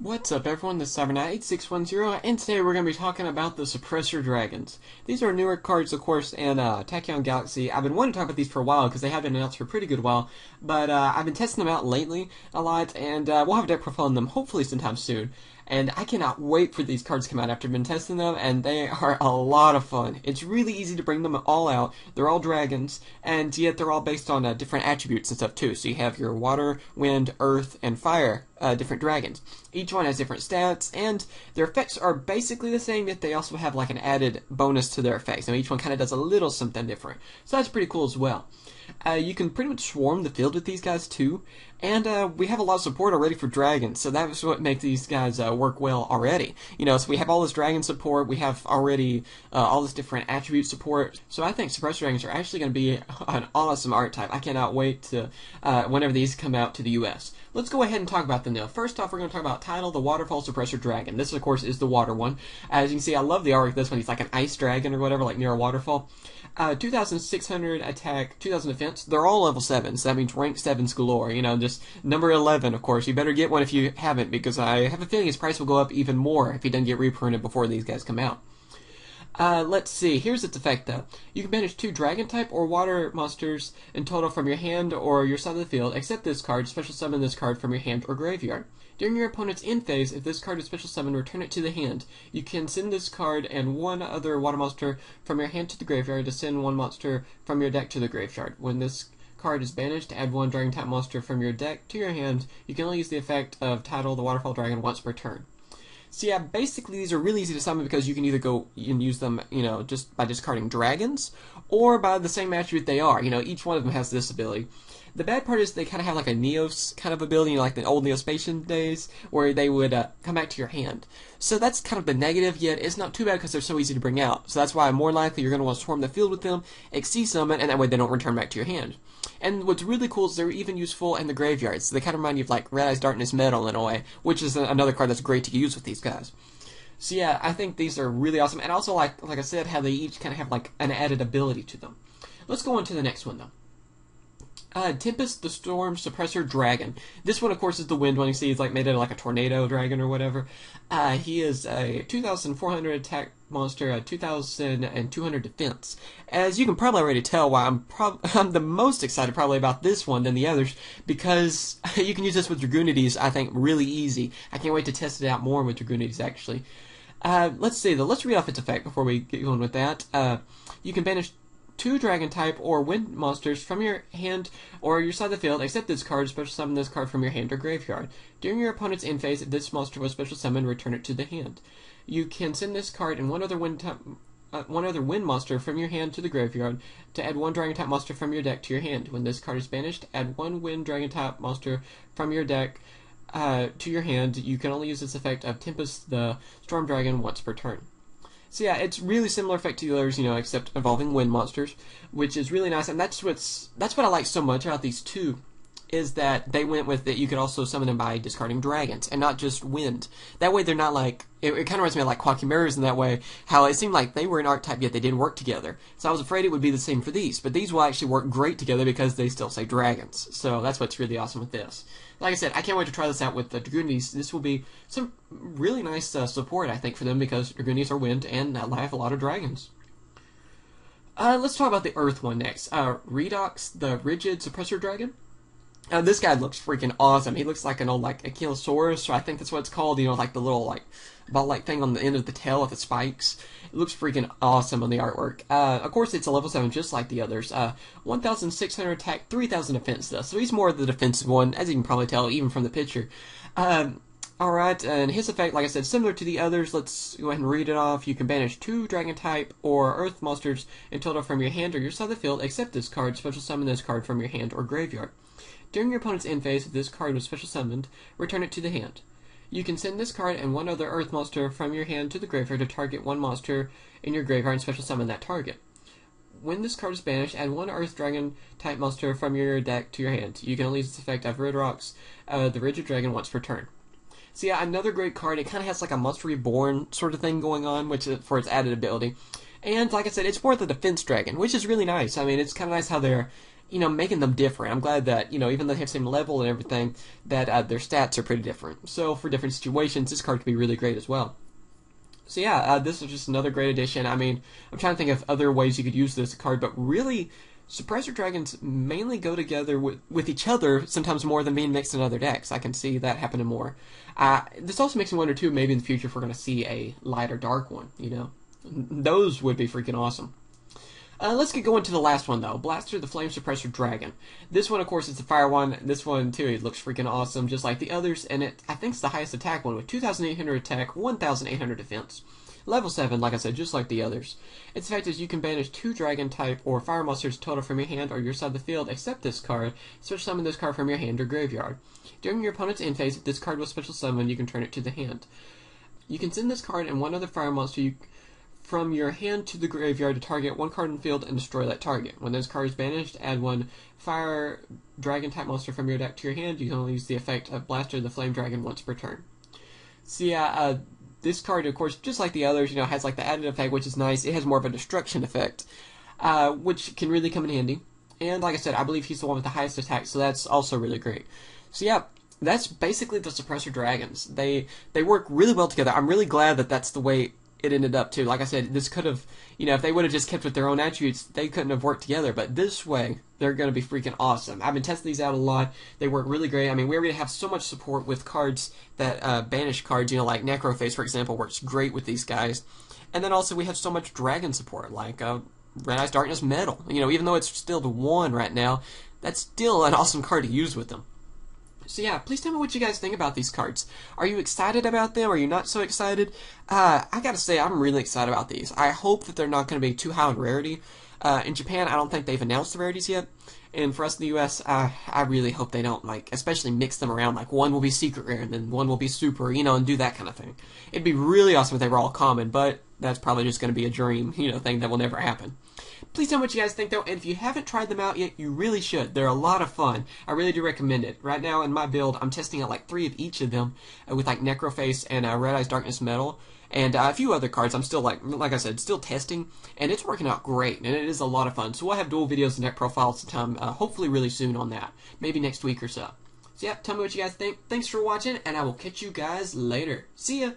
What's up everyone, this is CyberKnight 8610, and today we're going to be talking about the Suppressor Dragons. These are newer cards, of course, in Tachyon Galaxy. I've been wanting to talk about these for a while, because they have been announced for a pretty good while, but I've been testing them out lately a lot, and we'll have a deck profile on them hopefully sometime soon. And I cannot wait for these cards to come out after I've been testing them, and they are a lot of fun. It's really easy to bring them all out. They're all dragons, and yet they're all based on different attributes and stuff too. So you have your water, wind, earth, and fire different dragons. Each one has different stats, and their effects are basically the same, yet they also have like an added bonus to their effects. Now each one kind of does a little something different. So that's pretty cool as well. You can pretty much swarm the field with these guys too, and we have a lot of support already for dragons, so that's what makes these guys work well already. You know, so we have all this dragon support, we have already all this different attribute support, so I think Suppressor Dragons are actually going to be an awesome archetype. I cannot wait to whenever these come out to the US. Let's go ahead and talk about them now. First off, we're going to talk about Tidal, the Waterfall Suppressor Dragon. This, of course, is the water one. As you can see, I love the artwork of this one. He's like an ice dragon or whatever, like near a waterfall. 2,600 attack, 2,000 defense. They're all level 7, so that means rank 7s galore. You know, just number 11, of course. You better get one if you haven't, because I have a feeling his price will go up even more if he doesn't get reprinted before these guys come out. Let's see. Here's its effect, though. You can banish 2 dragon-type or water monsters in total from your hand or your side of the field, except this card. Special summon this card from your hand or graveyard. During your opponent's end phase, if this card is special summoned, return it to the hand. You can send this card and one other water monster from your hand to the graveyard to send one monster from your deck to the graveyard. When this card is banished, add one dragon-type monster from your deck to your hand. You can only use the effect of Tidal, the Waterfall Dragon, once per turn. So yeah, basically these are really easy to summon because you can either go and use them, you know, just by discarding dragons, or by the same attribute they are. You know, each one of them has this ability. The bad part is they kind of have like a Neos kind of ability, you know, like the old Neospatian days, where they would come back to your hand. So that's kind of the negative, yet it's not too bad because they're so easy to bring out. So that's why more likely you're going to want to swarm the field with them, XC summon, and that way they don't return back to your hand. And what's really cool is they're even useful in the graveyard. So they kind of remind you of like Red Eyes Darkness Metal in a way, which is another card that's great to use with these guys. So yeah, I think these are really awesome. And also, like I said, how they each kind of have like an added ability to them. Let's go on to the next one, though. Tempest the Storm Suppressor Dragon. This one, of course, is the wind one. You see, he's like made out of like a tornado dragon or whatever. He is a 2,400 attack monster, 2,200 defense. As you can probably already tell why I'm the most excited probably about this one than the others, because you can use this with Dragunities, I think, really easy. I can't wait to test it out more with Dragunities, actually. Let's see, though. Let's read off its effect before we get going with that. You can banish 2 dragon-type or wind monsters from your hand or your side of the field, except this card. Special summon this card from your hand or graveyard. During your opponent's end phase, if this monster was special summoned, return it to the hand. You can send this card and one other wind monster from your hand to the graveyard to add one dragon-type monster from your deck to your hand. When this card is banished, add one wind dragon-type monster from your deck to your hand. You can only use this effect of Tempest the Storm Dragon once per turn. So yeah, it's really similar effect to the others, you know, except involving wind monsters, which is really nice. And that's what I like so much about these two, is that they went with that you could also summon them by discarding dragons and not just wind. That way they're not like, it kind of reminds me of like Quachimeras in that way, how it seemed like they were an archetype yet they didn't work together. So I was afraid it would be the same for these, but these will actually work great together because they still say dragons. So that's what's really awesome with this. Like I said, I can't wait to try this out with the Dragunities. This will be some really nice support, I think, for them because Dragunities are wind and have a lot of dragons. Let's talk about the Earth one next. Redox, the Rigid Suppressor Dragon. This guy looks freaking awesome. He looks like an old, like, Ankylosaurus, or I think that's what it's called, you know, like the little, like, ball-like thing on the end of the tail with the spikes. It looks freaking awesome on the artwork. Of course, it's a level 7 just like the others. 1,600 attack, 3,000 defense, though, so he's more of the defensive one, as you can probably tell, even from the picture. Alright, and his effect, like I said, similar to the others. Let's go ahead and read it off. You can banish 2 dragon-type or earth monsters in total from your hand or your side of the field, except this card. Special summon this card from your hand or graveyard. During your opponent's end phase, if this card was special summoned, return it to the hand. You can send this card and one other earth monster from your hand to the graveyard to target one monster in your graveyard and special summon that target. When this card is banished, add one earth dragon type monster from your deck to your hand. You can only use this effect of Redox, the Rigid Dragon, once per turn. So yeah, another great card. It kind of has like a Monster Reborn sort of thing going on, which is for its added ability. And like I said, it's more the defense dragon, which is really nice. I mean, it's kind of nice how they're making them different. I'm glad that, even though they have the same level and everything, that their stats are pretty different. So for different situations, this card could be really great as well. So yeah, this is just another great addition. I mean, I'm trying to think of other ways you could use this card, but really, Suppressor Dragons mainly go together with each other sometimes more than being mixed in other decks. I can see that happening more. This also makes me wonder, too, maybe in the future if we're going to see a light or dark one, Those would be freaking awesome. Let's get going to the last one, though. Blaster the Flame Suppressor Dragon. This one, of course, is the fire one. This one, too, it looks freaking awesome, just like the others, and I think it's the highest attack one with 2,800 attack, 1,800 defense. Level 7, like I said, just like the others. Its effect is you can banish 2 dragon type or fire monsters total from your hand or your side of the field, except this card. Search summon this card from your hand or graveyard. During your opponent's end phase, if this card was special summoned, you can turn it to the hand. You can send this card and one other fire monster from your hand to the graveyard to target one card in the field and destroy that target. When this card is banished, add one fire dragon type monster from your deck to your hand. You can only use the effect of Blaster the Flame Dragon once per turn. So yeah, this card, of course, just like the others, has like the added effect, which is nice. It has more of a destruction effect, which can really come in handy. And like I said, I believe he's the one with the highest attack, so that's also really great. So yeah, that's basically the Suppressor Dragons. They work really well together. I'm really glad that that's the way it ended up too. Like I said, this could have, if they would have just kept with their own attributes, they couldn't have worked together. But this way, they're going to be freaking awesome. I've been testing these out a lot. They work really great. I mean, we already have so much support with cards that banish cards, like Necroface, for example, works great with these guys. And then also we have so much dragon support, like Red Eyes Darkness Metal. Even though it's still the 1 right now, that's still an awesome card to use with them. So yeah, please tell me what you guys think about these cards. Are you excited about them? Are you not so excited? I gotta say, I'm really excited about these. I hope that they're not going to be too high in rarity. In Japan, I don't think they've announced the rarities yet. And for us in the US, I really hope they don't, especially mix them around. One will be secret rare, and then one will be super, and do that kind of thing. It'd be really awesome if they were all common, but that's probably just going to be a dream, thing that will never happen. Please tell me what you guys think, though, and if you haven't tried them out yet, you really should. They're a lot of fun. I really do recommend it. Right now, in my build, I'm testing out 3 of each of them with Necroface and Red Eyes Darkness Metal, and a few other cards. I'm still, like I said, still testing, and it's working out great, and it is a lot of fun. So we'll have dual videos and deck profiles sometime, hopefully really soon on that. Maybe next week or so. So yeah, tell me what you guys think. Thanks for watching, and I will catch you guys later. See ya!